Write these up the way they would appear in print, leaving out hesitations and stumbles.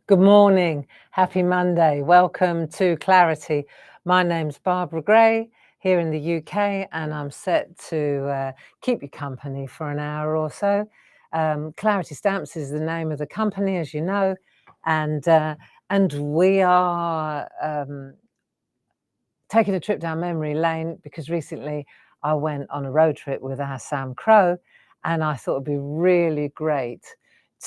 Good morning. Happy Monday. Welcome to Clarity. My name's Barbara Gray here in the UK, and I'm set to keep you company for an hour or so. Clarity Stamps is the name of the company, as you know, and we are taking a trip down memory lane because recently I went on a road trip with our Sam Crow, and I thought it'd be really great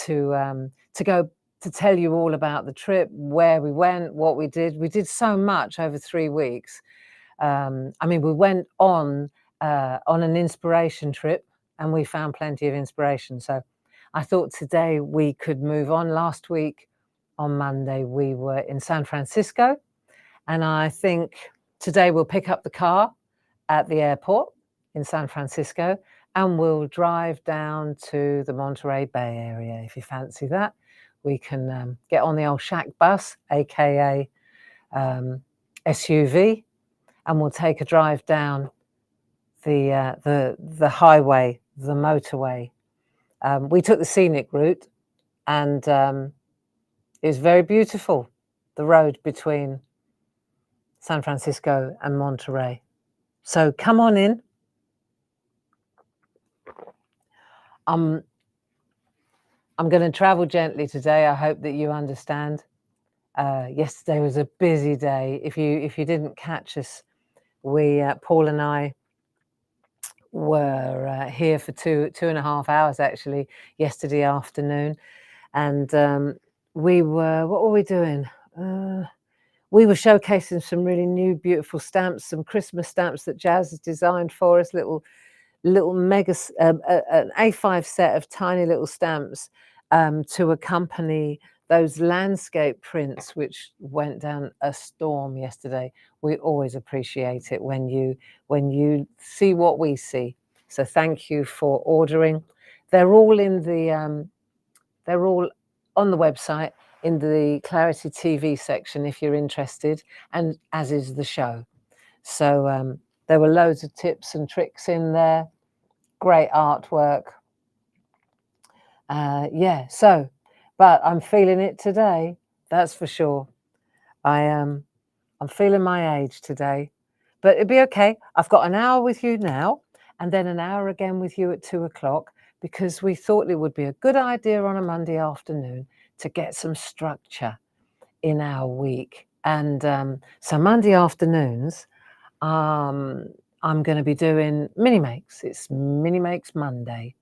to go to tell you all about the trip, where we went, what we did. We did so much over 3 weeks. I mean, we went on an inspiration trip, and we found plenty of inspiration. So I thought today we could move on. Last week on Monday, we were in San Francisco, and I think today we'll pick up the car at the airport in San Francisco, and we'll drive down to the Monterey Bay Area. If you fancy that, we can get on the old SHAC bus, aka SUV, and we'll take a drive down the highway, the motorway. We took the scenic route, and it was very beautiful, the road between San Francisco and Monterey. So come on in. I'm going to travel gently today. I hope that you understand. Yesterday was a busy day. If you didn't catch us, Paul and I were here for two and a half hours actually yesterday afternoon, and what were we doing? We were showcasing some really new, beautiful stamps, some Christmas stamps that Jazz has designed for us. Little mega, an A5 set of tiny little stamps to accompany those landscape prints which went down a storm yesterday. We always appreciate it when you see what we see. So thank you for ordering. They're all in the they're all on the website in the Clarity TV section if you're interested, and as is the show. So there were loads of tips and tricks in there. Great artwork. Yeah, but I'm feeling it today, that's for sure. I'm feeling my age today, but it'll be okay. I've got an hour with you now, and then an hour again with you at 2 o'clock, because we thought it would be a good idea on a Monday afternoon to get some structure in our week. And so Monday afternoons, I'm going to be doing mini makes. It's mini makes Monday.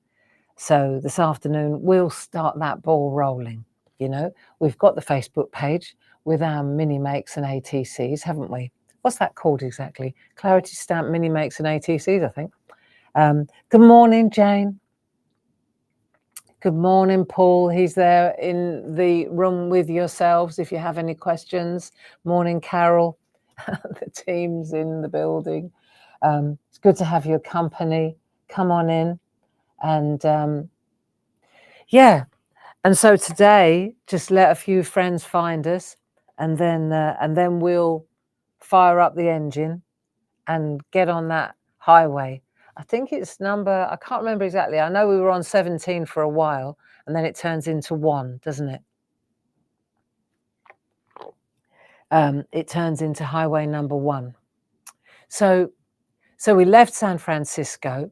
So this afternoon, we'll start that ball rolling. You know, we've got the Facebook page with our mini makes and ATCs, haven't we? What's that called exactly? Clarity Stamp Mini Makes and ATCs, I think. Good morning, Jane. Good morning, Paul. He's there in the room with yourselves if you have any questions. Morning, Carol. The team's in the building. It's good to have your company. Come on in. And yeah, and so today, just let a few friends find us, and then we'll fire up the engine and get on that highway. I think it's number, I can't remember exactly. I know we were on 17 for a while, and then it turns into 1, doesn't it? It turns into highway number 1. So we left San Francisco,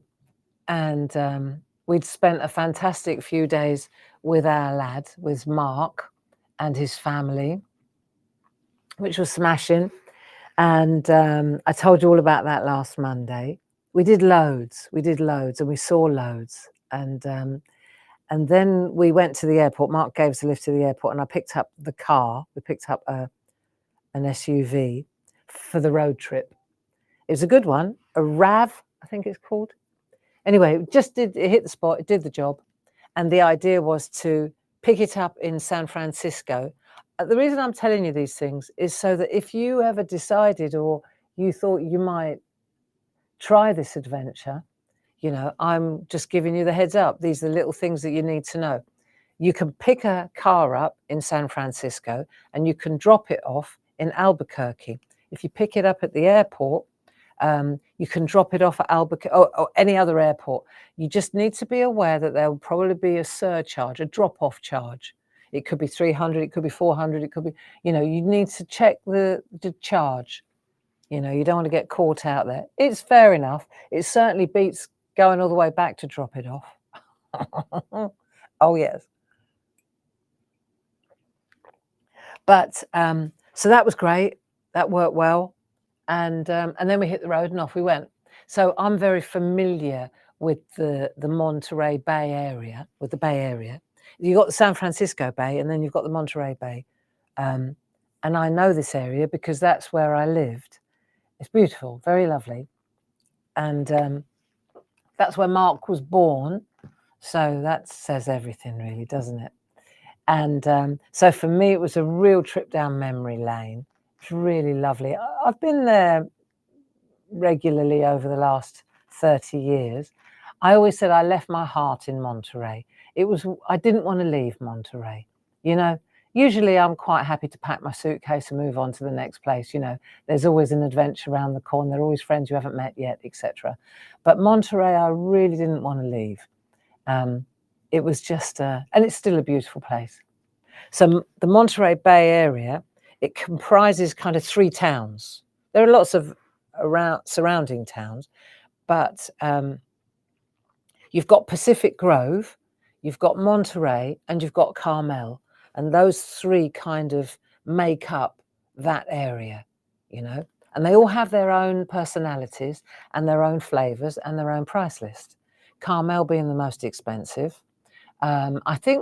and we'd spent a fantastic few days with our lad, with Mark and his family, which was smashing. And I told you all about that last Monday. We did loads, and we saw loads. And then we went to the airport. Mark gave us a lift to the airport, and I picked up the car. We picked up an SUV for the road trip. It was a good one, a RAV, I think it's called. Anyway, it hit the spot, it did the job. And the idea was to pick it up in San Francisco. The reason I'm telling you these things is so that if you ever decided or you thought you might try this adventure, you know, I'm just giving you the heads up. These are the little things that you need to know. You can pick a car up in San Francisco and you can drop it off in Albuquerque. If you pick it up at the airport, you can drop it off at Albuquerque or any other airport. You just need to be aware that there will probably be a surcharge, a drop-off charge. It could be 300, it could be 400, it could be, you know, you need to check the charge. You know, you don't want to get caught out there. It's fair enough. It certainly beats going all the way back to drop it off. Oh, yes. But so that was great. That worked well. And then we hit the road and off we went. So I'm very familiar with the Monterey Bay area, with the Bay Area. You've got the San Francisco Bay and then you've got the Monterey Bay. And I know this area because that's where I lived. It's beautiful, very lovely. And that's where Mark was born. So that says everything really, doesn't it? And so for me, it was a real trip down memory lane. It's really lovely. I've been there regularly over the last 30 years. I always said I left my heart in Monterey. I didn't want to leave Monterey. You know, usually I'm quite happy to pack my suitcase and move on to the next place. You know, there's always an adventure around the corner. There are always friends you haven't met yet, etc. But Monterey, I really didn't want to leave. It was just, and it's still a beautiful place. So the Monterey Bay Area, it comprises kind of 3 towns. There are lots of surrounding towns, but you've got Pacific Grove, you've got Monterey, and you've got Carmel. And those 3 kind of make up that area, you know. And they all have their own personalities and their own flavors and their own price list. Carmel being the most expensive. I think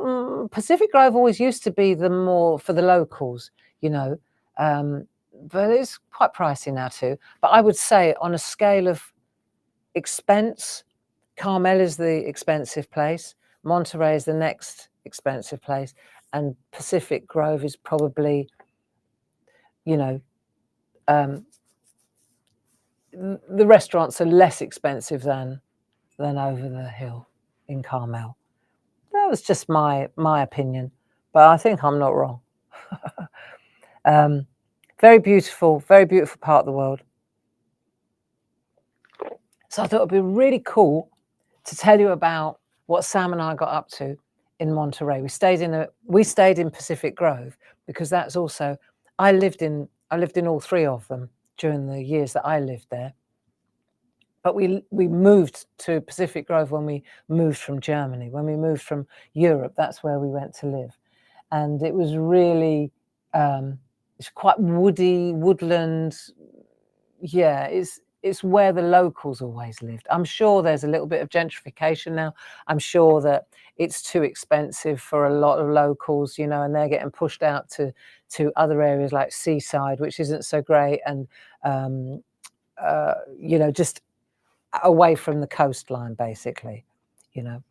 Pacific Grove always used to be the more for the locals, you know, but it's quite pricey now too. But I would say on a scale of expense, Carmel is the expensive place, Monterey is the next expensive place, and Pacific Grove is probably, you know, the restaurants are less expensive than over the hill in Carmel. That was just my opinion, but I think I'm not wrong. Very beautiful part of the world. So I thought it'd be really cool to tell you about what Sam and I got up to in Monterey. We stayed in Pacific Grove because that's also, I lived in all 3 of them during the years that I lived there. But we moved to Pacific Grove when we moved from Germany. When we moved from Europe, that's where we went to live. And it was really, it's quite woody, woodland. Yeah, it's where the locals always lived. I'm sure there's a little bit of gentrification now. I'm sure that it's too expensive for a lot of locals, you know, and they're getting pushed out to other areas like Seaside, which isn't so great. And, you know, just away from the coastline, basically, you know.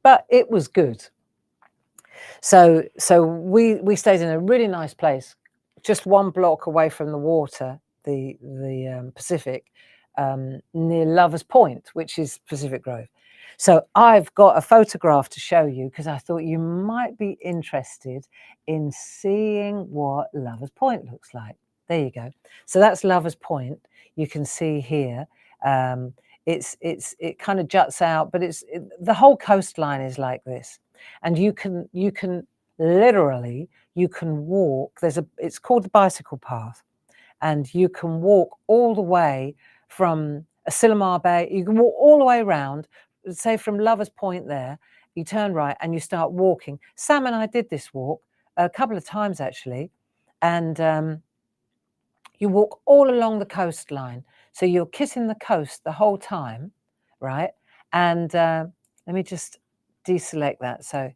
But it was good. So we stayed in a really nice place, just 1 block away from the water, the Pacific, near Lovers Point, which is Pacific Grove. So I've got a photograph to show you because I thought you might be interested in seeing what Lovers Point looks like. There you go. So that's Lovers Point. You can see here. It kind of juts out, but the whole coastline is like this, and you can literally walk. It's called the bicycle path, and you can walk all the way from Asilomar Bay. You can walk all the way around, say from Lovers Point there. You turn right and you start walking. Sam and I did this walk a couple of times actually, and you walk all along the coastline. So you're kissing the coast the whole time, right? And let me just deselect that. So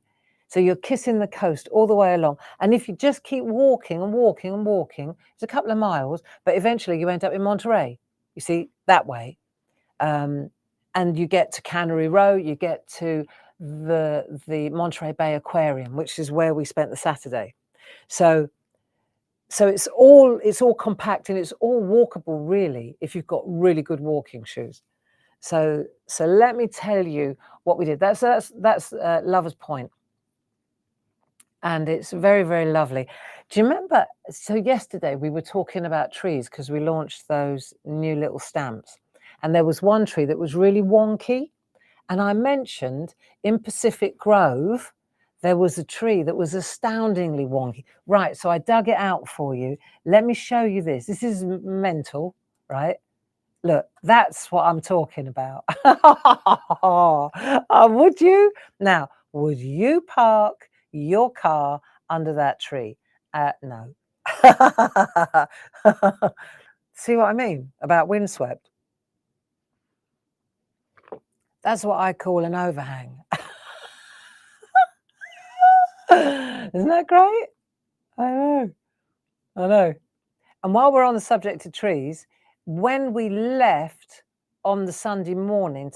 you're kissing the coast all the way along. And if you just keep walking and walking and walking, it's a couple of miles, but eventually you end up in Monterey, you see, that way. And you get to Cannery Row, you get to the Monterey Bay Aquarium, which is where we spent the Saturday. So it's all compact and it's all walkable really if you've got really good walking shoes. So let me tell you what we did. That's Lovers Point, and it's very, very lovely. Do you remember? So yesterday we were talking about trees because we launched those new little stamps, and there was one tree that was really wonky, and I mentioned in Pacific Grove there was a tree that was astoundingly wonky. Right, so I dug it out for you. Let me show you this. This is mental, right? Look, that's what I'm talking about. Would you? Now, would you park your car under that tree? No. See what I mean about windswept? That's what I call an overhang. Isn't that great? I know. I know. And while we're on the subject of trees, when we left on the Sunday morning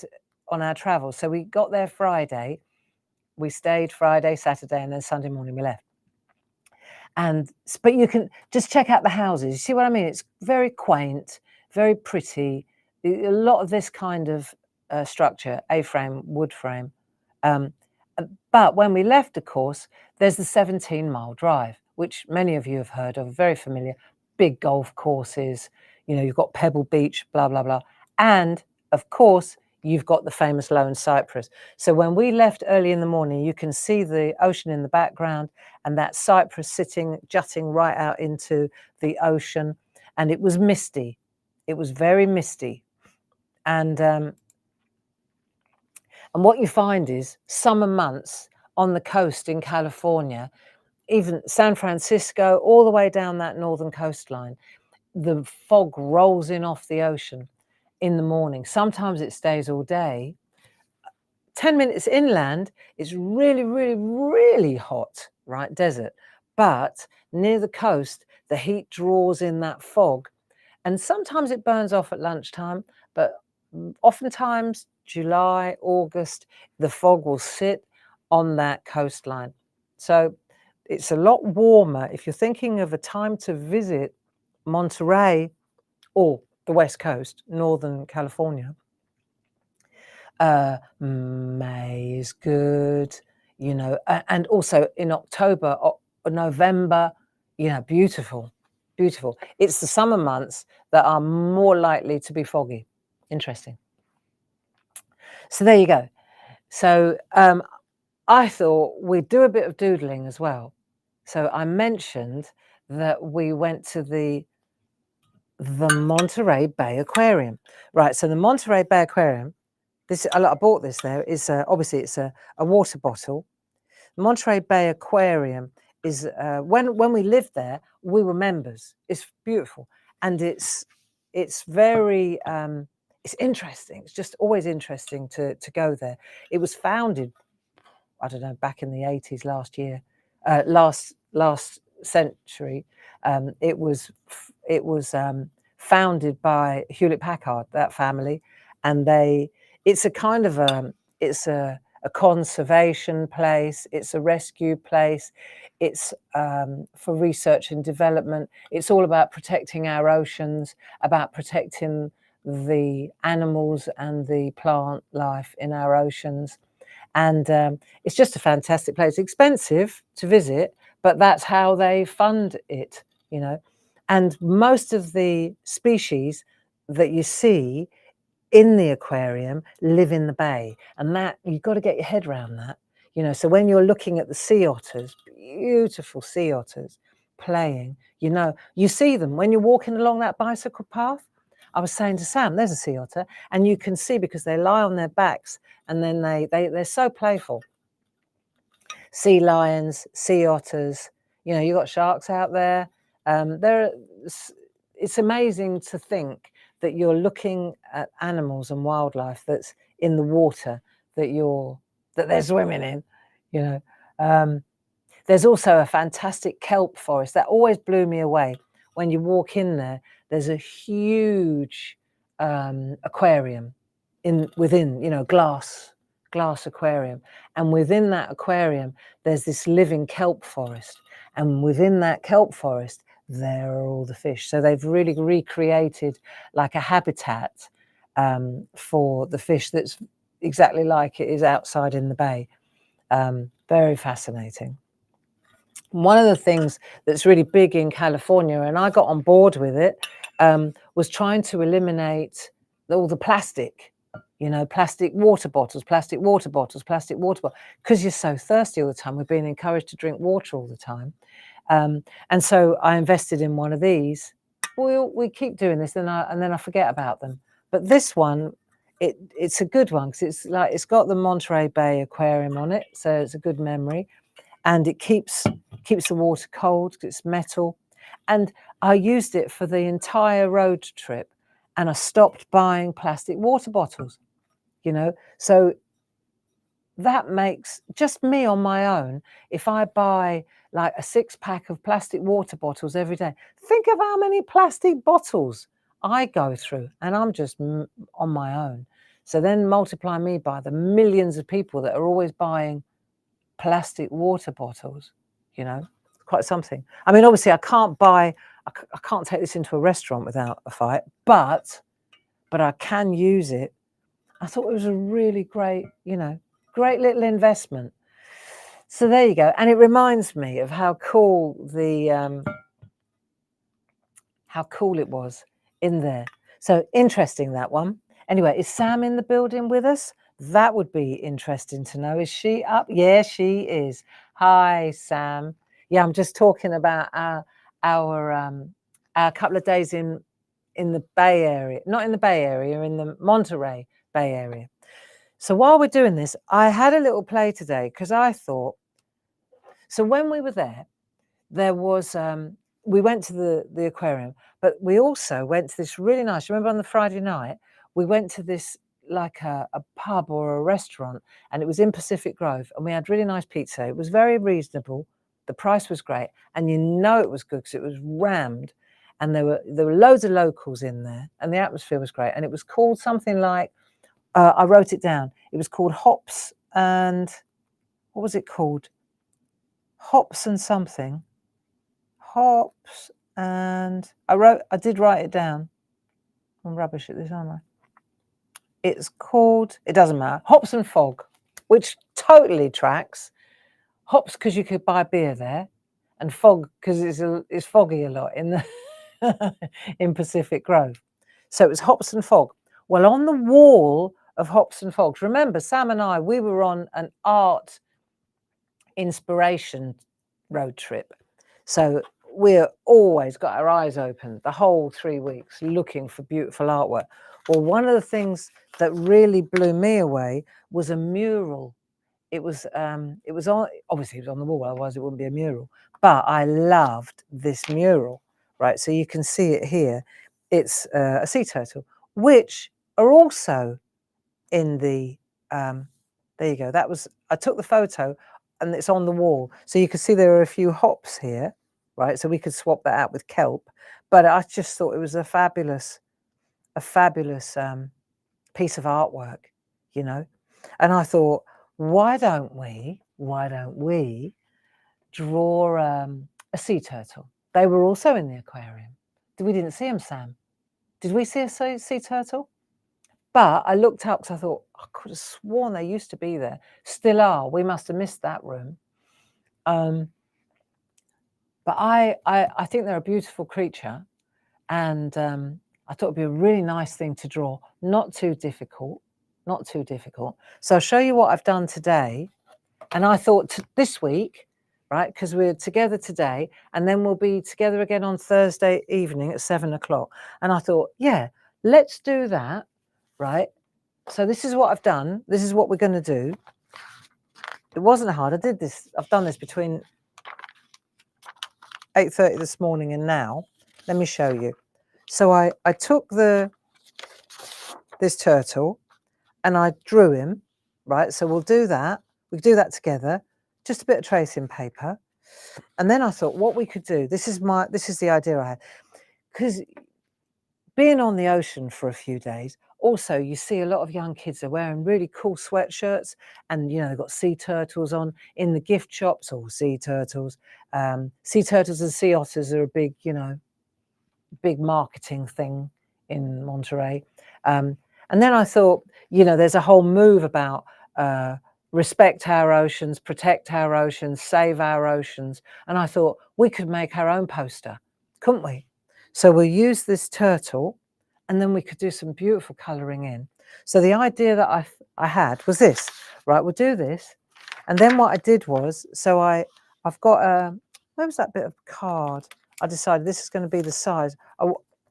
on our travels, so we got there Friday, we stayed Friday, Saturday, and then Sunday morning we left. But you can just check out the houses. You see what I mean? It's very quaint, very pretty. A lot of this kind of structure, A-frame, wood frame. But when we left, of course, there's the 17-mile drive, which many of you have heard of, very familiar. Big golf courses, you know, you've got Pebble Beach, blah, blah, blah. And, of course, you've got the famous Lone Cypress. So when we left early in the morning, you can see the ocean in the background and that cypress sitting, jutting right out into the ocean. And it was misty. It was very misty. And what you find is summer months on the coast in California, even San Francisco, all the way down that northern coastline, the fog rolls in off the ocean in the morning. Sometimes it stays all day. 10 minutes inland, it's really, really, really hot, right? Desert. But near the coast, the heat draws in that fog. And sometimes it burns off at lunchtime, but oftentimes July, August, the fog will sit on that coastline. So it's a lot warmer. If you're thinking of a time to visit Monterey or the West Coast, Northern California, May is good, you know, and also in October or November, you know, beautiful, beautiful. It's the summer months that are more likely to be foggy. Interesting. So there you go. So I thought we'd do a bit of doodling as well. So I mentioned that we went to the Monterey Bay Aquarium. Right, so the Monterey Bay Aquarium, I bought this there, is obviously it's a water bottle. The Monterey Bay Aquarium is, when we lived there, we were members. It's beautiful. And it's very, it's interesting. It's just always interesting to go there. It was founded, I don't know, back in the 80s, last century. It was founded by Hewlett-Packard, that family, and it's a kind of it's a conservation place, it's a rescue place, it's for research and development. It's all about protecting our oceans, about protecting the animals and the plant life in our oceans. And it's just a fantastic place. Expensive to visit, but that's how they fund it, you know. And most of the species that you see in the aquarium live in the bay, and that you've got to get your head around that, you know. So when you're looking at the sea otters, beautiful sea otters playing, you know, you see them when you're walking along that bicycle path. I was saying to Sam, there's a sea otter, and you can see because they lie on their backs and then they're so playful. Sea lions, sea otters, you know, you've got sharks out there. It's amazing to think that you're looking at animals and wildlife that's in the water that they're swimming in, you know. There's also a fantastic kelp forest that always blew me away. When you walk in there, there's a huge aquarium within, you know, glass aquarium, and within that aquarium there's this living kelp forest, and within that kelp forest there are all the fish. So they've really recreated like a habitat for the fish that's exactly like it is outside in the bay. Very fascinating. One of the things that's really big in California, and I got on board with it, was trying to eliminate all the plastic, you know, plastic water bottles, plastic water bottles, plastic water bottles, because you're so thirsty all the time. We're being encouraged to drink water all the time. And so I invested in one of these. We keep doing this, and then I forget about them. But this one, it's a good one because it's got the Monterey Bay Aquarium on it, so it's a good memory, and it keeps the water cold because it's metal. And I used it for the entire road trip, and I stopped buying plastic water bottles. You know, so that makes just me on my own. If I buy like a 6-pack of plastic water bottles every day, think of how many plastic bottles I go through, and I'm just on my own. So then multiply me by the millions of people that are always buying plastic water bottles, you know, quite something. I mean, obviously I can't take this into a restaurant without a fight, but I can use it. I thought it was a really great, you know, great little investment. So there you go. And it reminds me of how cool it was in there. So interesting, that one. Anyway, is Sam in the building with us? That would be interesting to know. Is she up? Yeah, she is. Hi, Sam. Yeah, I'm just talking about our couple of days in the Bay Area, not in the Bay Area, in the Monterey Bay Area. So while we're doing this, I had a little play today because I thought, so when we were there was, we went to the aquarium, but we also went to this really nice, remember on the Friday night, we went to this like a pub or a restaurant, and it was in Pacific Grove, and we had really nice pizza. It was very reasonable. The price was great, and you know it was good because it was rammed, and there were loads of locals in there, and the atmosphere was great, and it was called something like, I wrote it down. It was called Hops and, what was it called? Hops and something. Hops and, I did write it down. I'm rubbish at this, aren't I? It's called, it doesn't matter, Hops and Fog, which totally tracks. Hops because you could buy beer there, and fog because it's foggy a lot in the in Pacific Grove. So it was Hops and Fog. Well, on the wall of Hops and Fogs, remember Sam and I, we were on an art inspiration road trip. So we're always got our eyes open the whole 3 weeks looking for beautiful artwork. Well, one of the things that really blew me away was a mural. It was on, obviously it was on the wall, otherwise it wouldn't be a mural. But I loved this mural, right? So you can see it here. It's a sea turtle, which are also in the, there you go. I took the photo and it's on the wall. So you can see there are a few hops here, right? So we could swap that out with kelp. But I just thought it was a fabulous piece of artwork, you know? And I thought, why don't we draw a sea turtle? They were also in the aquarium. We didn't see them, Sam. Did we see a sea turtle? But I looked up because I thought, I could have sworn they used to be there. Still are. We must have missed that room. But I think they're a beautiful creature. And I thought it'd be a really nice thing to draw. Not too difficult. Not too difficult. So I'll show you what I've done today. And I thought this week, right, because we're together today, and then we'll be together again on Thursday evening at 7 o'clock. And I thought, yeah, let's do that, right? So this is what I've done. This is what we're going to do. It wasn't hard. I've done this between 8:30 this morning and now. Let me show you. So I took this turtle and I drew him, right? So we'll do that. We can do that together. Just a bit of tracing paper. And then I thought what we could do, this is the idea I had. Because being on the ocean for a few days, also you see a lot of young kids are wearing really cool sweatshirts, and you know they've got sea turtles on in the gift shops, or sea turtles. Sea turtles and sea otters are a big, you know, big marketing thing in Monterey. And then I thought, you know, there's a whole move about respect our oceans, protect our oceans, save our oceans. And I thought we could make our own poster, couldn't we? So we'll use this turtle, and then we could do some beautiful colouring in. So the idea that I had was this, right? We'll do this. And then what I did was, so I've got where was that bit of card? I decided this is going to be the size.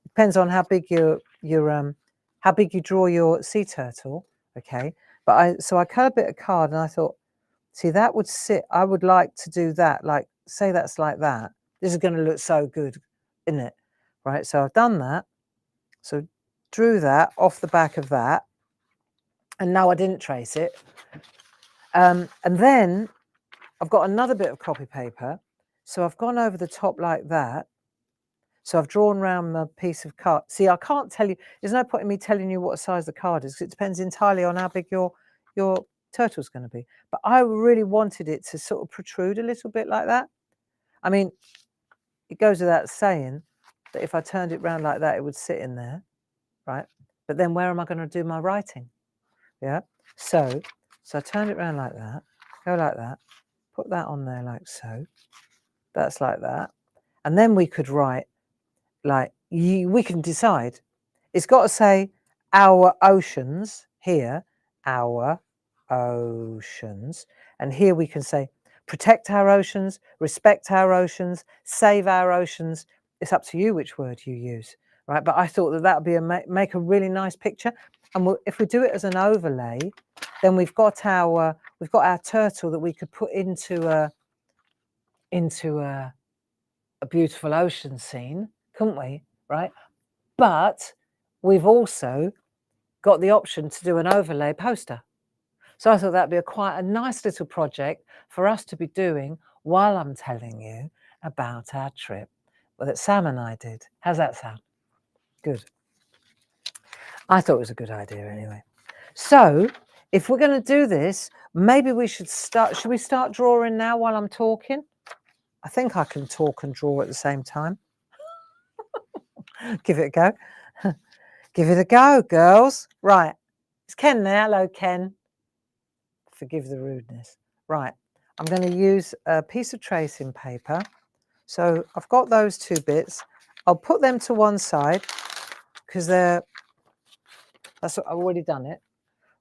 Depends on how big how big you draw your sea turtle. Okay. But so I cut a bit of card and I thought, see, that would sit, I would like to do that. Like, say that's like that. This is going to look so good, isn't it? Right. So I've done that. So drew that off the back of that. And no, I didn't trace it. And then I've got another bit of copy paper. So I've gone over the top like that. So I've drawn around a piece of card. See, I can't tell you, there's no point in me telling you what size the card is, because it depends entirely on how big your turtle's going to be. But I really wanted it to sort of protrude a little bit like that. I mean, it goes without saying that if I turned it round like that, it would sit in there, right? But then where am I going to do my writing? Yeah. So I turned it around like that, go like that, put that on there like so. That's like that. And then we could write, like, we can decide. It's got to say our oceans here, our oceans. And here we can say protect our oceans, respect our oceans, save our oceans. It's up to you which word you use, right? But I thought that would be make a really nice picture. And if we do it as an overlay, then we've got our turtle that we could put into a beautiful ocean scene, couldn't we? Right? But we've also got the option to do an overlay poster. So I thought that'd be quite a nice little project for us to be doing while I'm telling you about our trip that Sam and I did. How's that sound? Good. I thought it was a good idea anyway. So if we're going to do this, maybe we should start. Should we start drawing now while I'm talking? I think I can talk and draw at the same time. Give it a go. Give it a go, girls. Right. It's Ken there. Hello, Ken. Forgive the rudeness. Right. I'm going to use a piece of tracing paper. So I've got those two bits. I'll put them to one side because that's what I've already done it.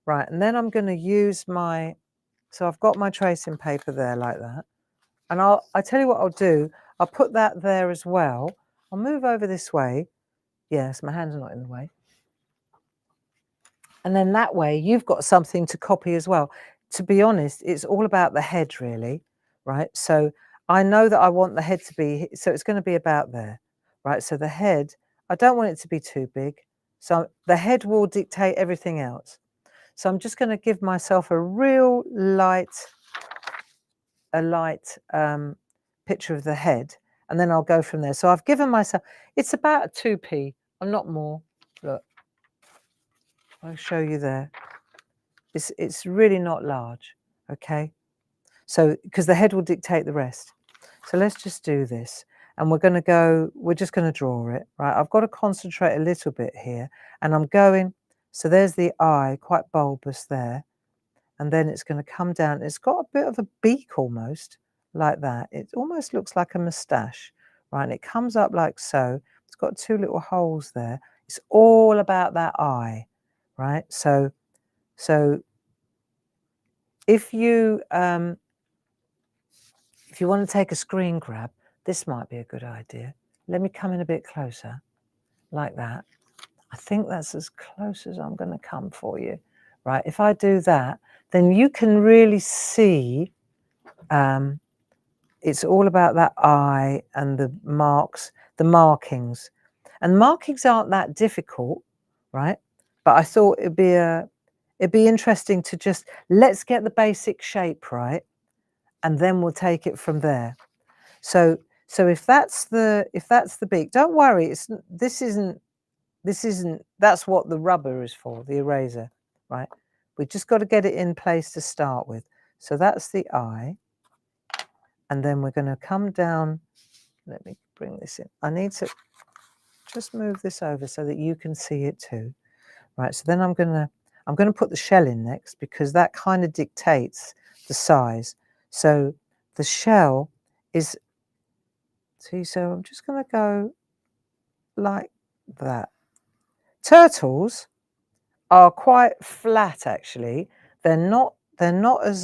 Right. And then I'm going to use so I've got my tracing paper there like that. And I tell you what I'll do. I'll put that there as well. I'll move over this way. Yes, my hand's not in the way. And then that way you've got something to copy as well. To be honest, it's all about the head really, right? So I know that I want the head to be, so it's going to be about there, right? So the head, I don't want it to be too big. So the head will dictate everything else. So I'm just going to give myself a real light picture of the head, and then I'll go from there. So I've given myself, it's about a 2p, I'm not more. Look, I'll show you there. It's really not large, okay? So because the head will dictate the rest. So let's just do this, and we're just going to draw it, right? I've got to concentrate a little bit here, and I'm going, so there's the eye, quite bulbous there, and then it's going to come down. It's got a bit of a beak almost, like that. It almost looks like a moustache, right? And it comes up like so. It's got two little holes there. It's all about that eye, right? So if you want to take a screen grab, this might be a good idea. Let me come in a bit closer, like that. I think that's as close as I'm going to come for you, right? If I do that, then you can really see it's all about that eye and the marks, the markings. And markings aren't that difficult, right? But I thought it'd be interesting to just, let's get the basic shape right, and then we'll take it from there. So if that's the beak, don't worry, that's what the rubber is for, the eraser, right? We've just got to get it in place to start with. So that's the eye. And then we're going to come down. Let me bring this in. I need to just move this over so that you can see it too. Right, so then I'm going to put the shell in next, because that kind of dictates the size. So the shell is, see, so I'm just going to go like that. Turtles are quite flat actually. They're not as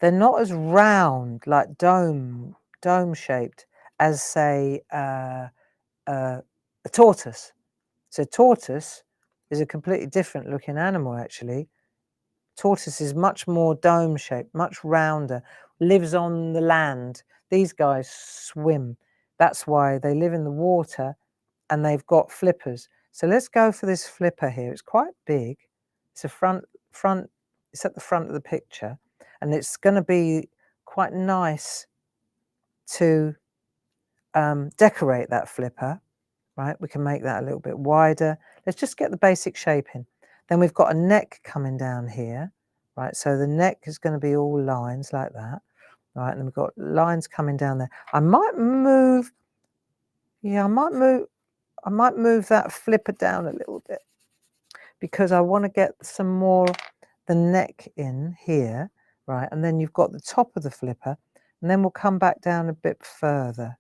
they're not as round, like dome shaped as say a tortoise. So tortoise is a completely different looking animal actually. Tortoise is much more dome shaped, much rounder, lives on the land. These guys swim. That's why they live in the water and they've got flippers. So let's go for this flipper here. It's quite big. It's a front, it's at the front of the picture, and it's going to be quite nice to decorate that flipper, right? We can make that a little bit wider. Let's just get the basic shape in. Then we've got a neck coming down here, right? So the neck is going to be all lines like that, right? And then we've got lines coming down there. I might move, yeah, I might move that flipper down a little bit because I want to get some more the neck in here, right? And then you've got the top of the flipper, and then we'll come back down a bit further.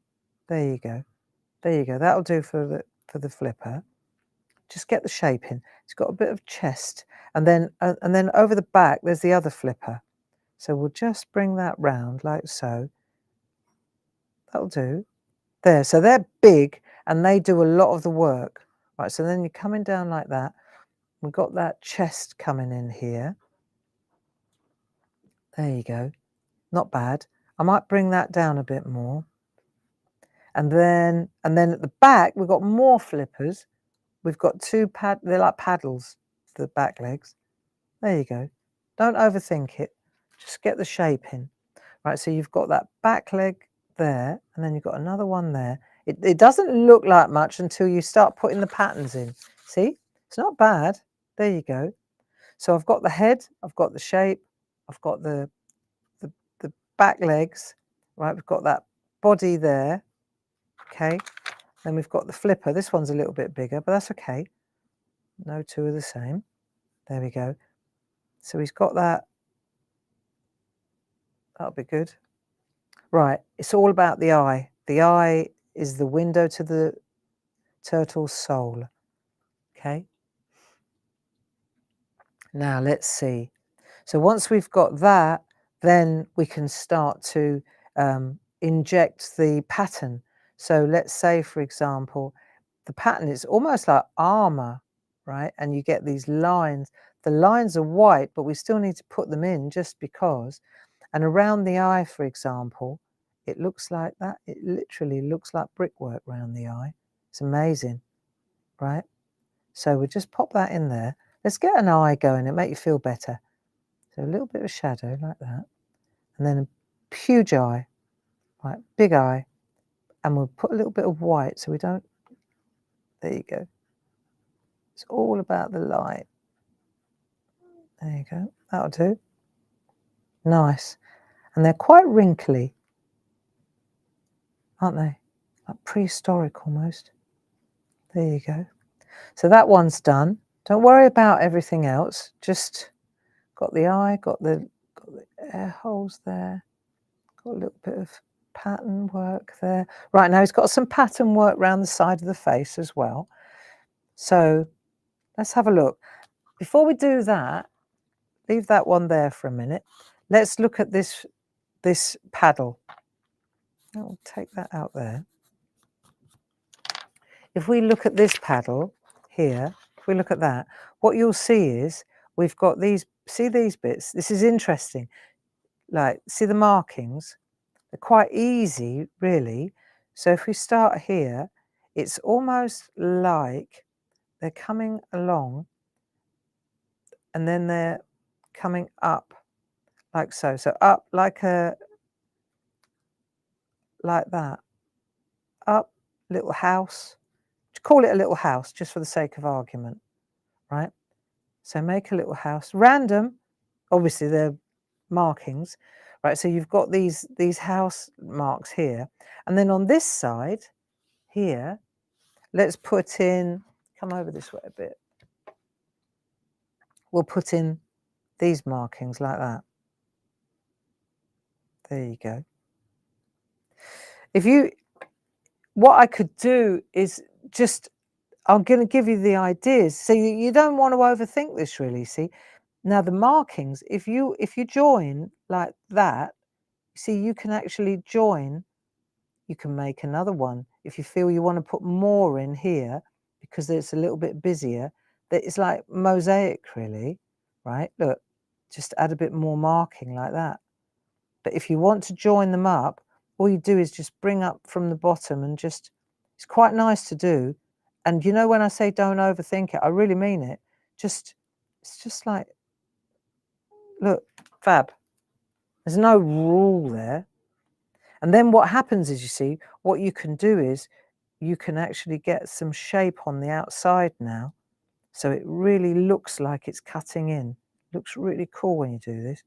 There you go. There you go. That'll do for the flipper. Just get the shape in. It's got a bit of chest, and then over the back there's the other flipper. So we'll just bring that round like so. That'll do. There. So they're big and they do a lot of the work, right? So then you're coming down like that. We've got that chest coming in here. There you go. Not bad. I might bring that down a bit more. And then at the back we've got more flippers. We've got they're like paddles, the back legs. There you go. Don't overthink it. Just get the shape in. Right, so you've got that back leg there, and then you've got another one there. It doesn't look like much until you start putting the patterns in. See? It's not bad. There you go. So I've got the head, I've got the shape, I've got the back legs, right? We've got that body there, okay? Then we've got the flipper. This one's a little bit bigger, but that's okay. No two are the same. There we go. So he's got that. That'll be good. Right, it's all about the eye. The eye is the window to the turtle's soul, okay? Now let's see. So once we've got that, then we can start to inject the pattern. So let's say, for example, the pattern is almost like armor, right? And you get these lines. The lines are white, but we still need to put them in just because. And around the eye, for example, it looks like that. It literally looks like brickwork around the eye. It's amazing, right? So we'll just pop that in there. Let's get an eye going. It'll make you feel better. So a little bit of a shadow like that. And then a huge eye, right? Big eye. And we'll put a little bit of white so we don't. There you go. It's all about the light. There you go. That'll do. Nice. And they're quite wrinkly, aren't they? Like prehistoric almost. There you go. So that one's done. Don't worry about everything else. Just got the eye, got the air holes there. Got a little bit of pattern work there. Right, now he's got some pattern work around the side of the face as well. So let's have a look. Before we do that, leave that one there for a minute. Let's look at this paddle. I'll take that out there. If we look at this paddle here, if we look at that, what you'll see is we've got these, see these bits? This is interesting. Like, see the markings? They're quite easy, really. So if we start here, it's almost like they're coming along and then they're coming up like so. So up like that. Up, little house. Call it a little house just for the sake of argument, right? So make a little house. Random, obviously they're markings, right? So you've got these house marks here. And then on this side here, let's put in, come over this way a bit. We'll put in these markings like that. There you go. What I could do is just I'm going to give you the ideas. So you don't want to overthink this really, see? Now the markings, if you join like that, see, you can actually join, you can make another one. If you feel you want to put more in here because it's a little bit busier, that it's like mosaic really, right? Look, just add a bit more marking like that. But if you want to join them up, all you do is just bring up from the bottom and just, it's quite nice to do. And you know, when I say don't overthink it, I really mean it. Just, it's just like, look, fab. There's no rule there. And then what happens is, you see, what you can do is you can actually get some shape on the outside now. So it really looks like it's cutting in. Looks really cool when you do this.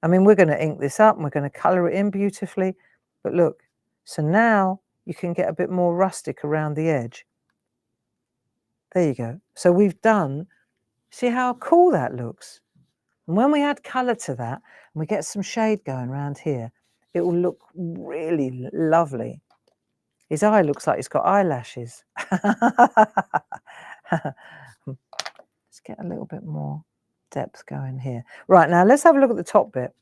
I mean, we're going to ink this up and we're going to colour it in beautifully. But look, so now you can get a bit more rustic around the edge. There you go. So we've done, see how cool that looks? And when we add colour to that and we get some shade going around here, it will look really lovely. His eye looks like he's got eyelashes. Let's get a little bit more depth going here. Right, now let's have a look at the top bit.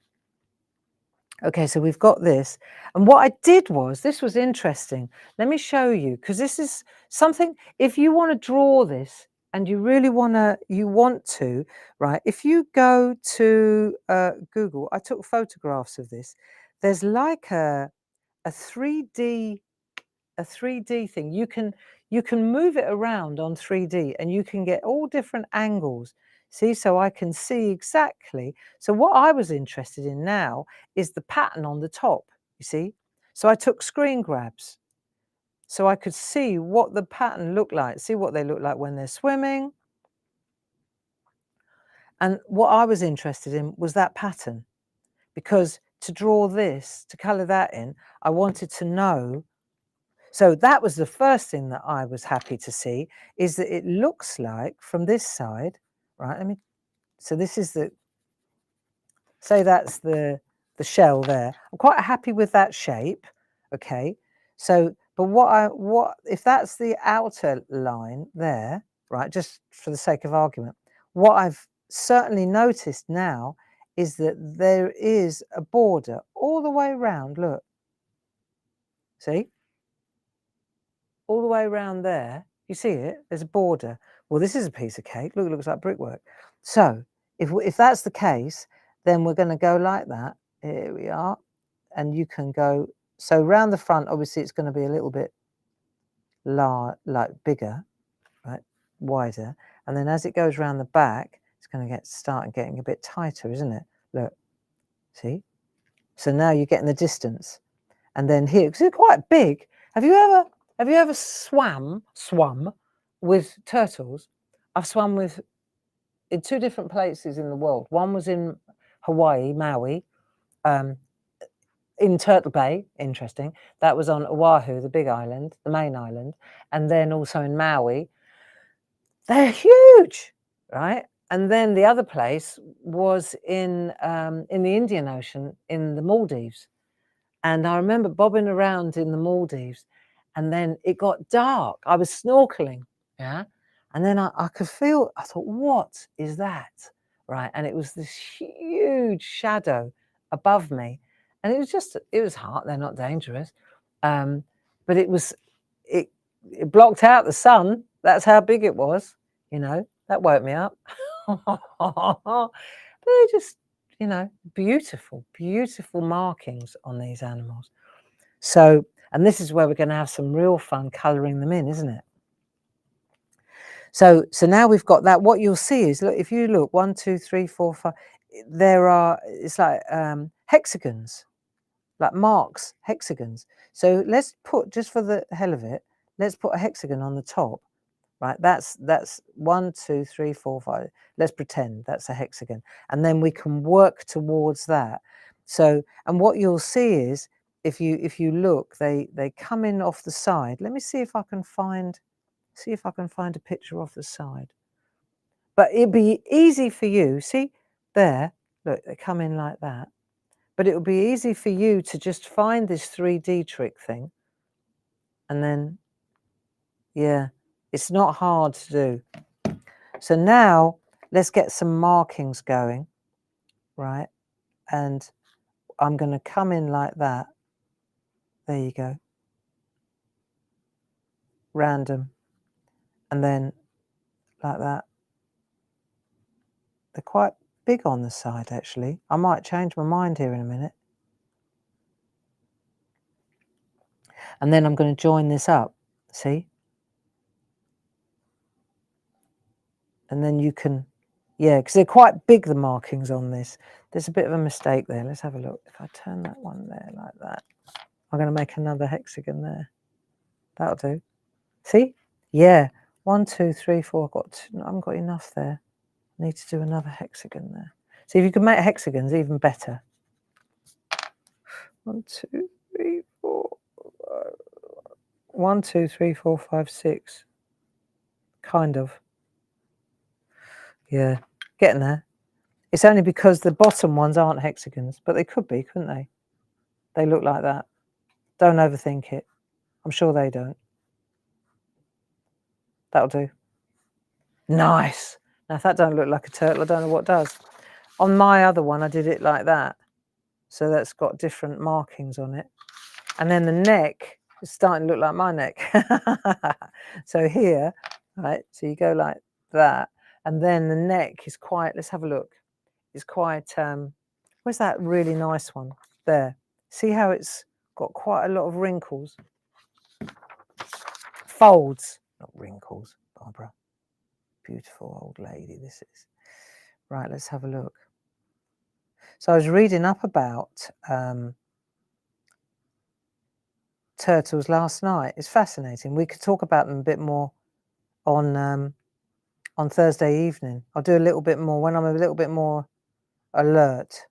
Okay, so we've got this. And what I did was, this was interesting. Let me show you, because this is something, if you want to draw this and you really want to, right, if you go to Google, I took photographs of this. There's like a 3D thing. You can move it around on 3D and you can get all different angles. See, so I can see exactly. So what I was interested in now is the pattern on the top, you see. So I took screen grabs so I could see what the pattern looked like, see what they look like when they're swimming. And what I was interested in was that pattern, because to draw this, to colour that in, I wanted to know. So that was the first thing that I was happy to see, is that it looks like from this side, right? So this is the, say that's the shell there. I'm quite happy with that shape, okay? So, but what if that's the outer line there, right? Just for the sake of argument, what I've certainly noticed now is that there is a border all the way around. Look, see? All the way around there, you see it? There's a border. Well, this is a piece of cake. Look, it looks like brickwork. So if that's the case, then we're going to go like that. Here we are. And you can go, so round the front, obviously it's going to be a little bit like bigger, right? Wider. And then as it goes around the back, it's going to start getting a bit tighter, isn't it? Look, see? So now you're getting the distance. And then here, because it's quite big. Have you ever swum with turtles? I've swum in two different places in the world. One was in Hawaii, Maui, in Turtle Bay, interesting. That was on Oahu, the big island, the main island, and then also in Maui. They're huge, right? And then the other place was in the Indian Ocean, in the Maldives. And I remember bobbing around in the Maldives, and then it got dark. I was snorkeling, yeah? And then I could feel, I thought, what is that? Right? And it was this huge shadow above me. And it was hard. They're not dangerous. But it blocked out the sun. That's how big it was, you know. That woke me up. But they just, you know, beautiful, beautiful markings on these animals. So, and this is where we're going to have some real fun colouring them in, isn't it? So now we've got that. What you'll see is, look, if you look, 1, 2, 3, 4, 5, it's like hexagons, like marks, hexagons. So let's put, just for the hell of it, let's put a hexagon on the top. Right, that's 1, 2, 3, 4, 5. Let's pretend that's a hexagon, and then we can work towards that. So, and what you'll see is, if you look, they come in off the side. Let me see if I can find a picture off the side. But it'd be easy for you. See there, look, they come in like that. But it would be easy for you to just find this 3D trick thing, and then, yeah. It's not hard to do. So now let's get some markings going, right? And I'm going to come in like that. There you go. Random. And then like that. They're quite big on the side, actually. I might change my mind here in a minute. And then I'm going to join this up, see? And then you can, yeah, because they're quite big, the markings on this. There's a bit of a mistake there. Let's have a look. If I turn that one there like that, I'm going to make another hexagon there. That'll do. See? Yeah. 1, 2, 3, 4. I haven't got enough there. I need to do another hexagon there. See, if you can make hexagons, even better. 1, 2, 3, 4. 1, 2, 3, 4, 5, 6. Kind of. Yeah, getting there. It's only because the bottom ones aren't hexagons, but they could be, couldn't they? They look like that. Don't overthink it. I'm sure they don't. That'll do. Nice. Now, if that don't look like a turtle, I don't know what does. On my other one, I did it like that. So that's got different markings on it. And then the neck is starting to look like my neck. So here, right, so you go like that. And then the neck is quite, let's have a look. It's quite, where's that really nice one? There. See how it's got quite a lot of wrinkles? Folds, not wrinkles, Barbara. Beautiful old lady this is. Right, let's have a look. So I was reading up about turtles last night. It's fascinating. We could talk about them a bit more on Thursday evening. I'll do a little bit more when I'm a little bit more alert.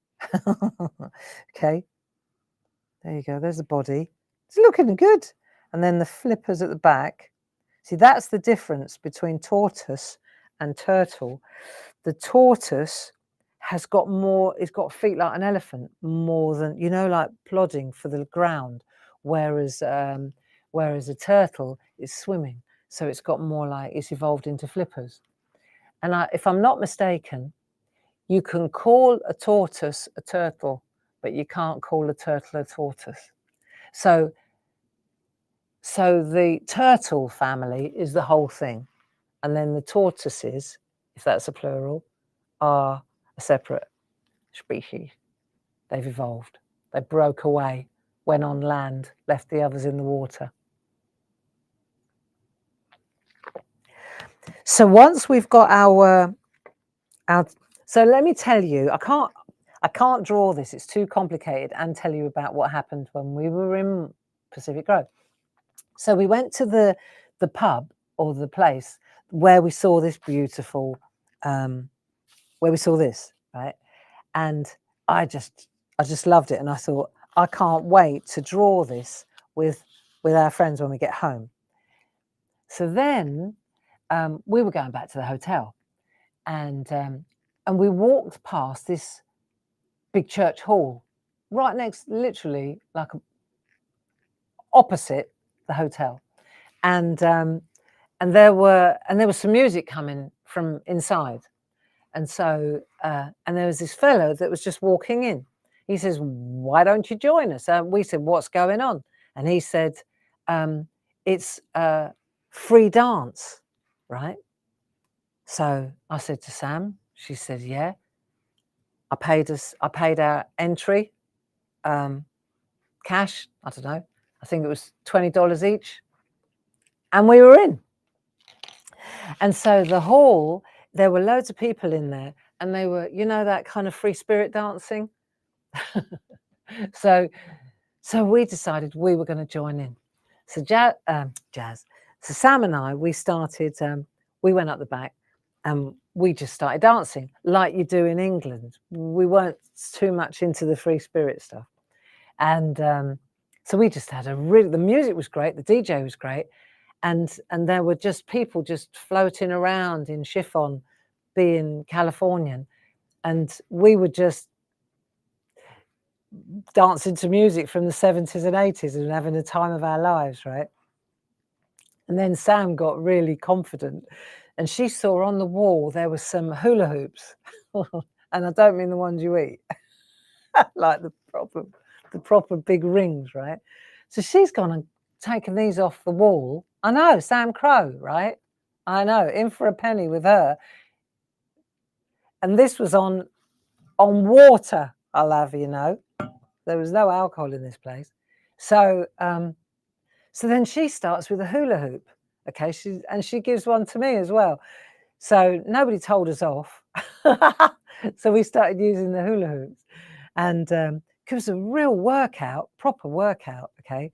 Okay. There you go. There's the body. It's looking good. And then the flippers at the back. See, that's the difference between tortoise and turtle. The tortoise has got more, it's got feet like an elephant, more than, you know, like plodding for the ground, whereas a turtle is swimming. So it's got more like, it's evolved into flippers. And if I'm not mistaken, you can call a tortoise a turtle, but you can't call a turtle a tortoise. So the turtle family is the whole thing. And then the tortoises, if that's a plural, are a separate species. They've evolved. They broke away, went on land, left the others in the water. So once we've got our so let me tell you, I can't draw this, it's too complicated, and tell you about what happened when we were in Pacific Grove. So we went to the pub, or the place where we saw this beautiful, where we saw this, right? And I just loved it, and I thought, I can't wait to draw this with our friends when we get home. So then we were going back to the hotel, and we walked past this big church hall, right next, literally like opposite the hotel, and there was some music coming from inside, and so and there was this fellow that was just walking in. He says, "Why don't you join us?" We said, "What's going on?" And he said, "It's a free dance, right?" So I said to Sam, she said, "Yeah." I paid our entry, cash. I don't know. I think it was $20 each, and we were in. And so the hall, there were loads of people in there, and they were, you know, that kind of free spirit dancing. So we decided we were going to join in. So So Sam and I, we started. We went up the back, and we just started dancing like you do in England. We weren't too much into the free spirit stuff, and so we just had the music was great, the DJ was great, and there were just people just floating around in chiffon, being Californian, and we were just dancing to music from the 70s and 80s and having the time of our lives, right? And then Sam got really confident, and she saw on the wall there was some hula hoops. And I don't mean the ones you eat, like the proper big rings, right? So she's gone and taken these off the wall. I know, Sam Crow, right? I know, in for a penny with her. And this was on water, I'll have you know. There was no alcohol in this place. So so then she starts with a hula hoop. Okay, she gives one to me as well. So nobody told us off. So we started using the hula hoops. And it was a real workout, proper workout, okay?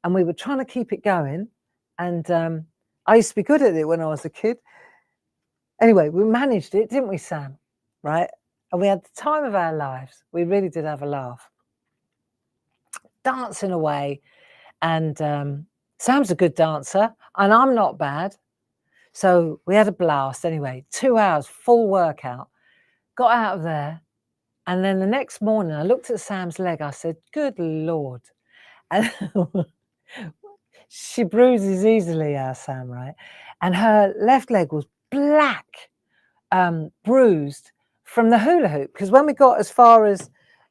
And we were trying to keep it going. And I used to be good at it when I was a kid. Anyway, we managed it, didn't we, Sam? Right? And we had the time of our lives. We really did have a laugh. Dancing away. And Sam's a good dancer, and I'm not bad. So we had a blast anyway, 2 hours, full workout. Got out of there. And then the next morning, I looked at Sam's leg. I said, good Lord. And she bruises easily, our Sam, right? And her left leg was black, bruised from the hula hoop. Because when we got as far as,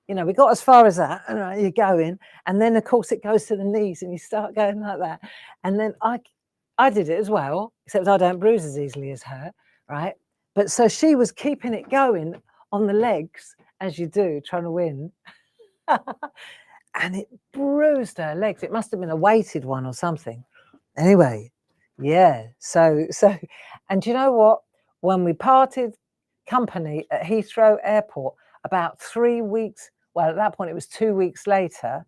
we got as far as that, and you're going, and then of course it goes to the knees and you start going like that. And then I did it as well, except I don't bruise as easily as her, right? But so she was keeping it going on the legs, as you do, trying to win. And it bruised her legs. It must have been a weighted one or something. Anyway, yeah. So, and you know what? When we parted company at Heathrow Airport, about 3 weeks, well, at that point, it was 2 weeks later,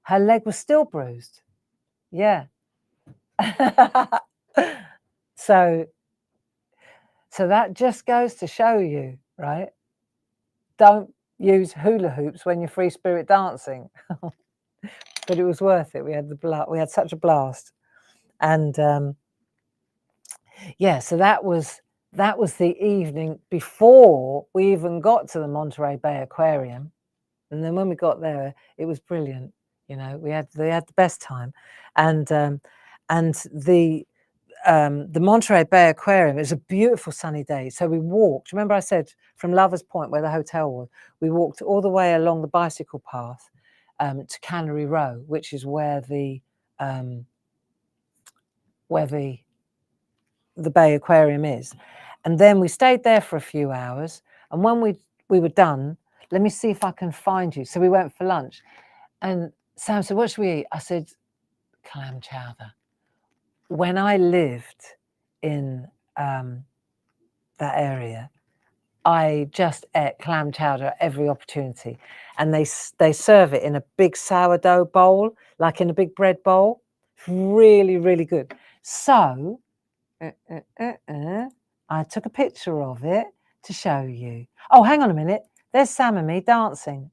her leg was still bruised. Yeah. So that just goes to show you, right? Don't use hula hoops when you're free spirit dancing. But it was worth it. We had such a blast. And yeah, so that was the evening before we even got to the Monterey Bay Aquarium. And then when we got there, it was brilliant. We had the best time. And the Monterey Bay Aquarium, it was a beautiful sunny day. So we walked, remember I said from Lovers Point where the hotel was, we walked all the way along the bicycle path to Cannery Row, which is where the Bay Aquarium is. And then we stayed there for a few hours. And when we were done, let me see if I can find you. So we went for lunch. And Sam said, what should we eat? I said, clam chowder. When I lived in that area, I just ate clam chowder at every opportunity. And they serve it in a big sourdough bowl, like in a big bread bowl. Really, really good. So I took a picture of it to show you. Oh, hang on a minute. There's Sam and me dancing.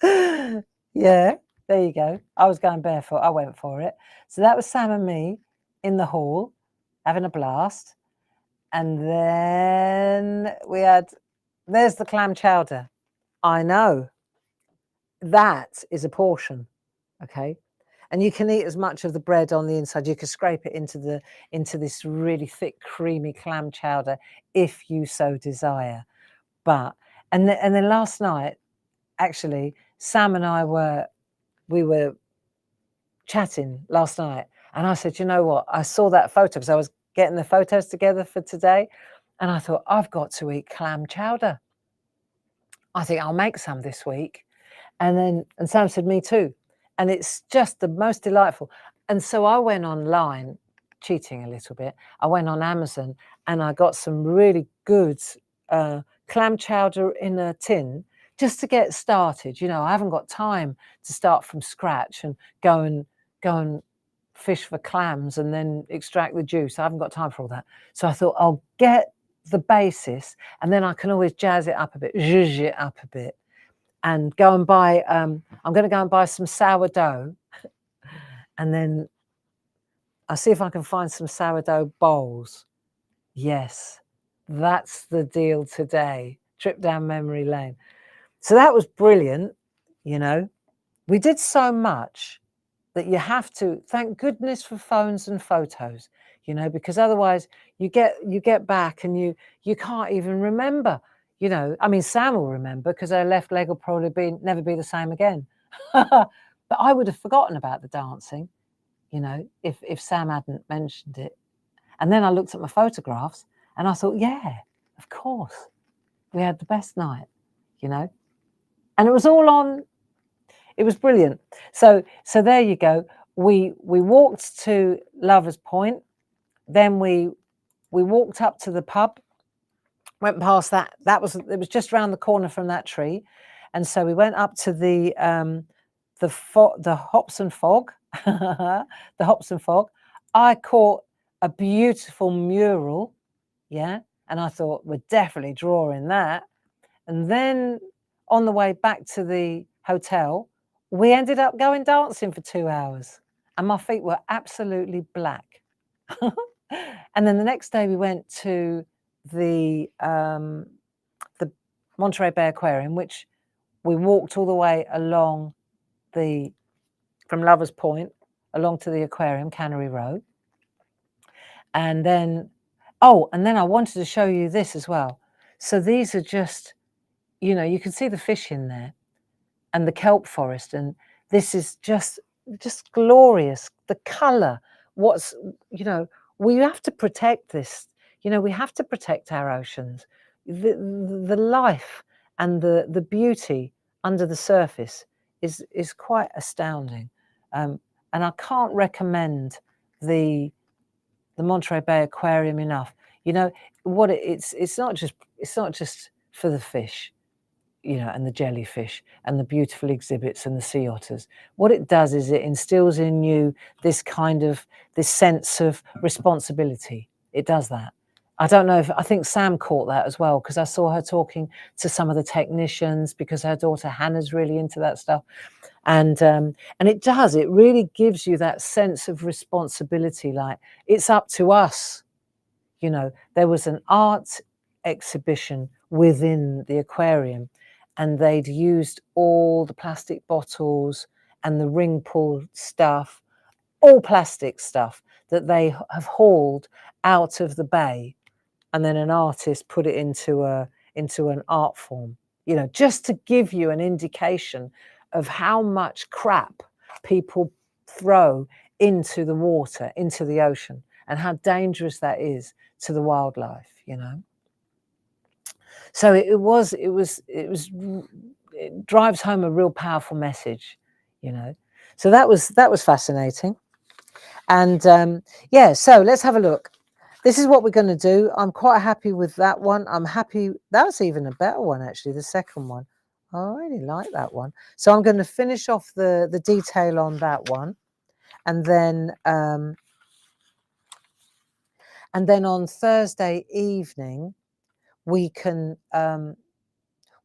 Yeah, there you go. I was going barefoot. I went for it. So that was Sam and me in the hall having a blast. And then there's the clam chowder. I know. That is a portion. Okay. And you can eat as much of the bread on the inside. You can scrape it into this really thick, creamy clam chowder if you so desire. And then last night, actually, Sam and I were chatting last night, and I said, you know what? I saw that photo because I was getting the photos together for today, and I thought, I've got to eat clam chowder. I think I'll make some this week. And Sam said, me too. And it's just the most delightful. And so I went online, cheating a little bit. I went on Amazon and I got some really good clam chowder in a tin just to get started. I haven't got time to start from scratch and go and fish for clams and then extract the juice. I haven't got time for all that. So I thought I'll get the basis and then I can always jazz it up a bit, zhuzh it up a bit. And go and buy, I'm going to go and buy some sourdough. And then I'll see if I can find some sourdough bowls. Yes, that's the deal today. Trip down memory lane. So that was brilliant. We did so much that you have to, thank goodness for phones and photos, you know, because otherwise you get back and you can't even remember, you know. I mean, Sam will remember because her left leg will probably never be the same again. But I would have forgotten about the dancing, you know, if Sam hadn't mentioned it. And then I looked at my photographs and I thought, yeah, of course, we had the best night, you know. And it was all on. It was brilliant. So there you go. We walked to Lovers Point. Then we walked up to the pub. Went past that. It was just around the corner from that tree, and so we went up to the Hops and Fog, the Hops and Fog. I caught a beautiful mural, yeah, and I thought we're definitely drawing that. And then on the way back to the hotel, we ended up going dancing for 2 hours, and my feet were absolutely black. And then the next day we went to the Monterey Bay Aquarium, which we walked all the way along from Lovers Point along to the aquarium, Cannery Row. And then, and then I wanted to show you this as well. So these are just, you know, you can see the fish in there and the kelp forest, and this is just glorious. The color, you know, we have to protect this. You know, we have to protect our oceans. The life and the beauty under the surface is quite astounding. And I can't recommend the Monterey Bay Aquarium enough. You know what? It's not just for the fish, you know, and the jellyfish and the beautiful exhibits and the sea otters. What it does is it instills in you this sense of responsibility. It does that. I don't know I think Sam caught that as well, because I saw her talking to some of the technicians, because her daughter Hannah's really into that stuff. And it really gives you that sense of responsibility, like it's up to us. You know, there was an art exhibition within the aquarium, and they'd used all the plastic bottles and the ring pull stuff, all plastic stuff that they have hauled out of the bay, and then an artist put it into an art form, you know, just to give you an indication of how much crap people throw into the water, into the ocean, and how dangerous that is to the wildlife, you know. So it drives home a real powerful message, you know. So that was fascinating. And yeah, so let's have a look. This is what we're going to do. I'm quite happy with that one. I'm happy. That's even a better one, actually, the second one. I really like that one. So I'm going to finish off the detail on that one. And then on Thursday evening, we can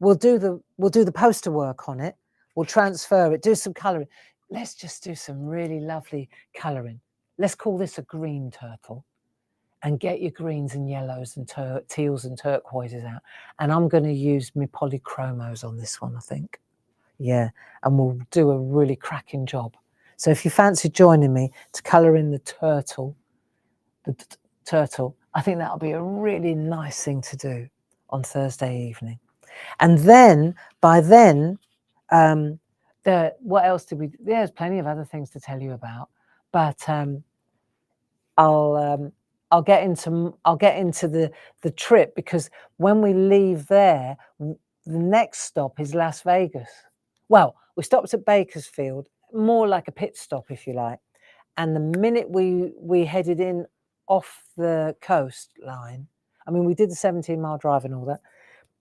we'll do the poster work on it. We'll transfer it, do some colouring. Let's just do some really lovely colouring. Let's call this a green turtle. And get your greens and yellows and teals and turquoises out. And I'm going to use my polychromos on this one, I think. Yeah, and we'll do a really cracking job. So if you fancy joining me to colour in the turtle, I think that'll be a really nice thing to do on Thursday evening. And then, by then, what else did we do? There's plenty of other things to tell you about, but I'll get into the trip, because when we leave there, the next stop is Las Vegas. Well, we stopped at Bakersfield, more like a pit stop, if you like. And the minute we headed in off the coastline, I mean, we did the 17-mile drive and all that,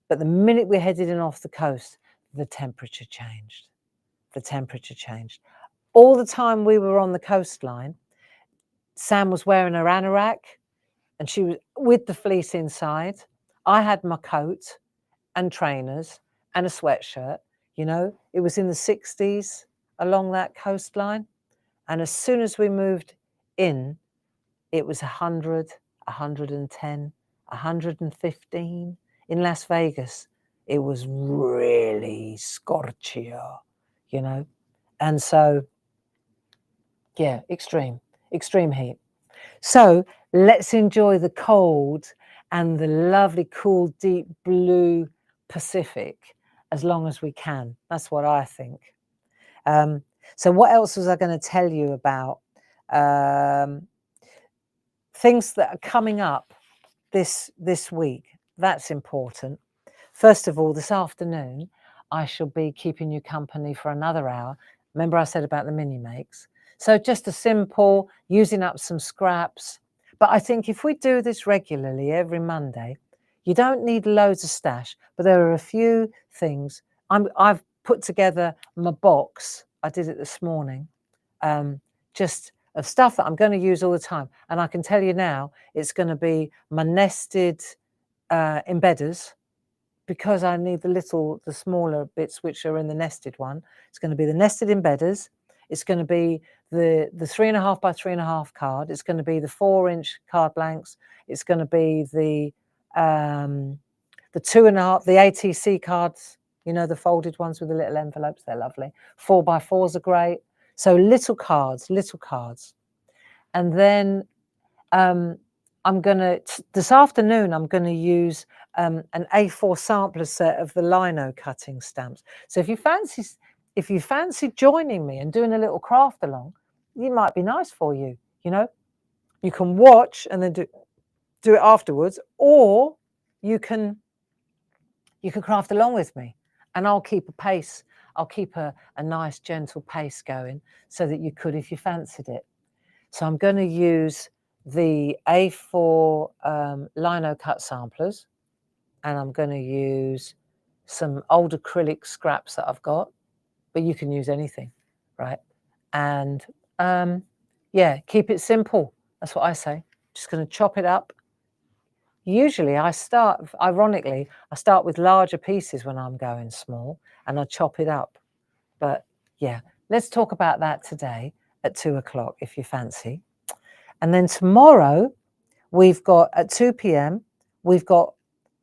but the minute we headed in off the coast, the temperature changed. The temperature changed. All the time we were on the coastline, Sam was wearing her anorak, and she was with the fleece inside. I had my coat and trainers and a sweatshirt. You know, it was in the 60s along that coastline. And as soon as we moved in, it was 100, 110, 115. In Las Vegas, it was really scorchio, you know. And so Yeah, extreme heat. So let's enjoy the cold and the lovely, cool, deep blue Pacific as long as we can. That's what I think. So what else was I going to tell you about? Things that are coming up this week. That's important. First of all, this afternoon, I shall be keeping you company for another hour. Remember I said about the mini makes? So just a simple using up some scraps. But I think if we do this regularly every Monday, you don't need loads of stash, but there are a few things. I've put together my box. I did it this morning. Just of stuff that I'm going to use all the time. And I can tell you now, it's going to be my nested embedders, because I need the smaller bits which are in the nested one. It's going to be the nested embedders. It's going to be the 3.5 by 3.5 card. It's going to be the 4-inch card blanks. It's going to be the 2.5, the ATC cards, you know, the folded ones with the little envelopes. They're lovely. 4x4s are great. So little cards. And then I'm going to, this afternoon, I'm going to use an A4 sampler set of the lino cutting stamps. So if you fancy joining me and doing a little craft along, it might be nice for you. You know, you can watch and then do it afterwards, or you can craft along with me, and I'll keep a pace. I'll keep a nice gentle pace going so that you could, if you fancied it. So I'm going to use the A4 lino cut samplers, and I'm going to use some old acrylic scraps that I've got, but you can use anything, right? And yeah, keep it simple. That's what I say. Just going to chop it up. Usually ironically, I start with larger pieces when I'm going small, and I chop it up. But yeah, let's talk about that today at 2 o'clock if you fancy. And then tomorrow, we've got at 2 p.m, we've got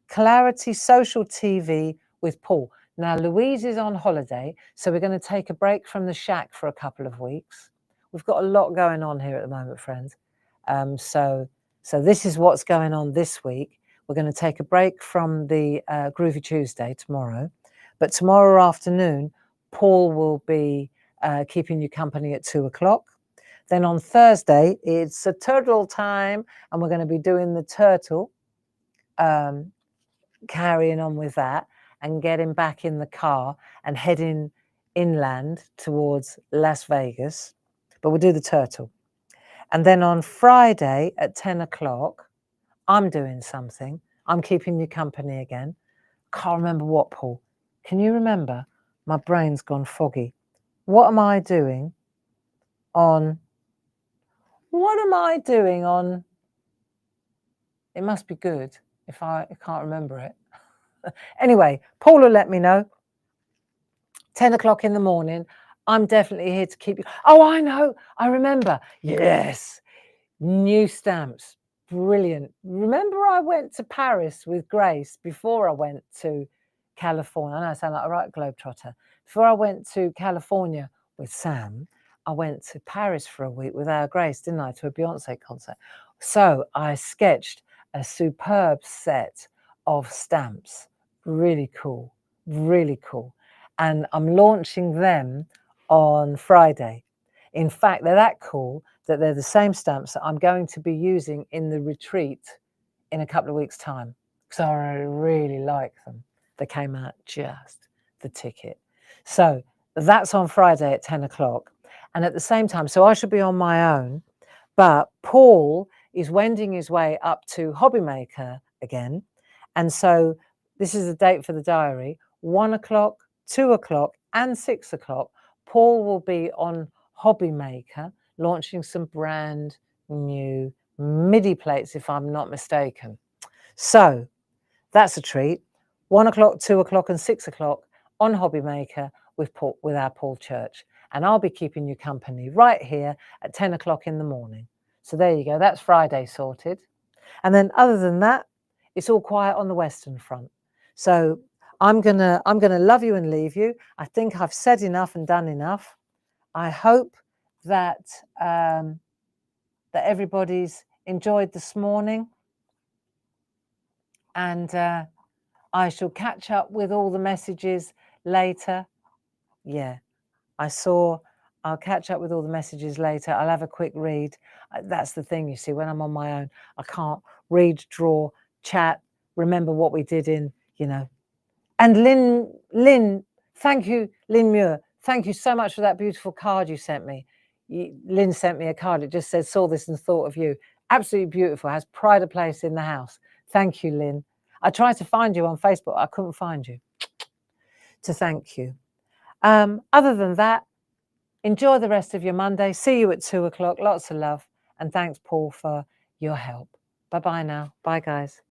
Clarity Social TV with Paul. Now, Louise is on holiday, so we're going to take a break from the SHAC for a couple of weeks. We've got a lot going on here at the moment, friends. So this is what's going on this week. We're going to take a break from the Groovy Tuesday tomorrow. But tomorrow afternoon, Paul will be keeping you company at 2 o'clock. Then on Thursday, it's a turtle time, and we're going to be doing the turtle, carrying on with that and getting back in the car and heading inland towards Las Vegas. But we'll do the turtle. And then on Friday at 10 o'clock, I'm doing something. I'm keeping you company again. Can't remember what, Paul. Can you remember? My brain's gone foggy. What am I doing on... It must be good if I can't remember it. Anyway, Paul will let me know. 10 o'clock in the morning. I'm definitely here to keep you. Oh, I know. I remember. Yes. New stamps. Brilliant. Remember I went to Paris with Grace before I went to California. I know I sound like a right globetrotter. Before I went to California with Sam, I went to Paris for a week with our Grace, didn't I, to a Beyonce concert. So I sketched a superb set of stamps. Really cool. Really cool. And I'm launching them on Friday. In fact, they're that cool that they're the same stamps that I'm going to be using in the retreat in a couple of weeks' time, because I really like them. They came out just the ticket. So that's on Friday at 10 o'clock. And at the same time, so I should be on my own, but Paul is wending his way up to Hobbymaker again. And so this is the date for the diary: 1 o'clock, 2 o'clock, and 6 o'clock. Paul will be on Hobbymaker launching some brand new MIDI plates, if I'm not mistaken. So that's a treat. 1 o'clock, 2 o'clock, and 6 o'clock on Hobbymaker with our Paul Church. And I'll be keeping you company right here at 10 o'clock in the morning. So there you go. That's Friday sorted. And then other than that, it's all quiet on the Western Front. So I'm gonna love you and leave you. I think I've said enough and done enough. I hope that that everybody's enjoyed this morning, and I shall catch up with all the messages later. Yeah, I'll catch up with all the messages later. I'll have a quick read. That's the thing, you see, when I'm on my own, I can't read, draw, chat, remember what we did in, And Lynn, thank you, Lynn Muir. Thank you so much for that beautiful card you sent me. Lynn sent me a card. It just says, saw this and thought of you. Absolutely beautiful. Has pride of place in the house. Thank you, Lynn. I tried to find you on Facebook. I couldn't find you to thank you. Other than that, enjoy the rest of your Monday. See you at 2 o'clock. Lots of love. And thanks, Paul, for your help. Bye-bye now. Bye, guys.